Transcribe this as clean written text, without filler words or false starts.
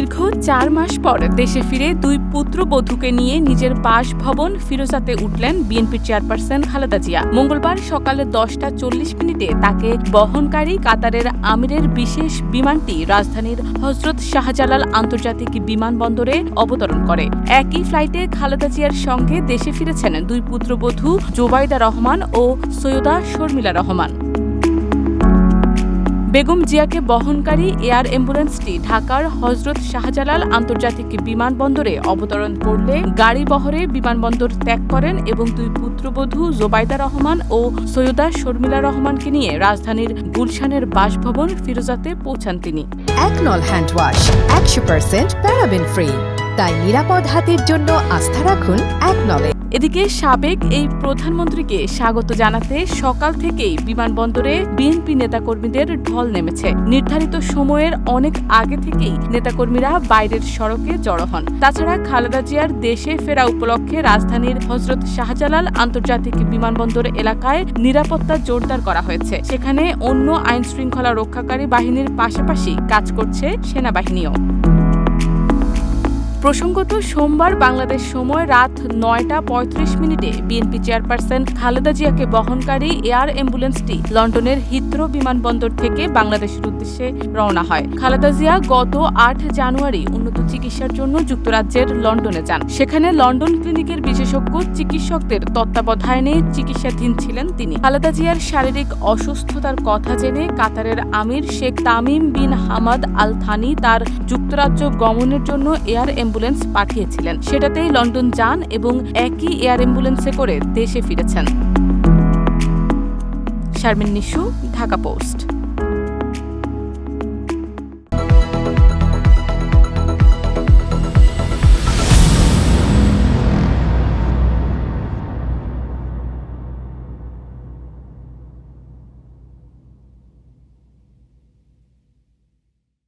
দীর্ঘ ৪ মাস পর দেশে ফিরে দুই পুত্রবধূকে নিয়ে নিজের বাসভবন ফিরোজাতে উঠলেন বিএনপি চেয়ারপারসন খালেদা জিয়া। মঙ্গলবার সকালে 10:40 তাকে বহনকারী কাতারের আমিরের বিশেষ বিমানটি রাজধানীর হজরত শাহজালাল আন্তর্জাতিক বিমানবন্দরে অবতরণ করে। একই ফ্লাইটে খালেদা জিয়ার সঙ্গে দেশে ফিরেছেন দুই পুত্রবধূ জোবাইদা রহমান ও সৈয়দা শর্মিলা রহমান। বেগম জিয়াকে বহনকারী এয়ার অ্যাম্বুলেন্সটি ঢাকার হজরত শাহজালাল আন্তর্জাতিক বিমানবন্দরে অবতরণ করলে গাড়ি বহরে বিমানবন্দর ত্যাগ করেন এবং দুই পুত্রবধূ জোবাইদা রহমান ও সৈয়দা শর্মিলা রহমানকে নিয়ে রাজধানীর গুলশানের বাসভবন ফিরোজাতে পৌঁছান তিনি। একনল হ্যান্ড ওয়াশ 100% প্যারাবেন ফ্রি, তাই নিরাপদ হাতের জন্য আস্থা রাখুন একনলে। এদিকে সাবেক এই প্রধানমন্ত্রীকে স্বাগত জানাতে সকাল থেকেই বিমানবন্দরে বিএনপি নেতাকর্মীদের ঢল নেমেছে। নির্ধারিত সময়ের অনেক আগে থেকেই নেতাকর্মীরা বাইরের সড়কে জড়ো হন। তাছাড়া খালেদা জিয়ার দেশে ফেরা উপলক্ষে রাজধানীর হজরত শাহজালাল আন্তর্জাতিক বিমানবন্দর এলাকায় নিরাপত্তা জোরদার করা হয়েছে। সেখানে অন্য আইন শৃঙ্খলা রক্ষাকারী বাহিনীর পাশাপাশি কাজ করছে সেনাবাহিনীও। প্রসঙ্গত, সোমবার বাংলাদেশ সময় রাত 9:35 বিএনপি চেয়ারপারসন খালেদা জিয়াকে বহনকারী এয়ার অ্যাম্বুলেন্সটি লন্ডনের হিথ্রো বিমানবন্দর থেকে বাংলাদেশের উদ্দেশ্যে রওনা হয়। খালেদা জিয়া গত 8 জানুয়ারি উন্নত চিকিৎসার জন্য যুক্তরাজ্যের লন্ডনে যান। সেখানে লন্ডন ক্লিনিকের বিশেষজ্ঞ চিকিৎসকদের তত্ত্বাবধানে চিকিৎসাধীন ছিলেন তিনি। খালেদা জিয়ার শারীরিক অসুস্থতার কথা জেনে কাতারের আমির Sheikh Tamim bin Hamad Al Thani তার যুক্তরাজ্য গমনের জন্য এয়ার অ্যাম্বুলেন্স পাঠিয়েছিলেন। সেটাতেই লন্ডন যান এবং একই এয়ার অ্যাম্বুলেন্সে করে দেশে ফিরেছেন। শারমিন নিশু, ঢাকা পোস্ট।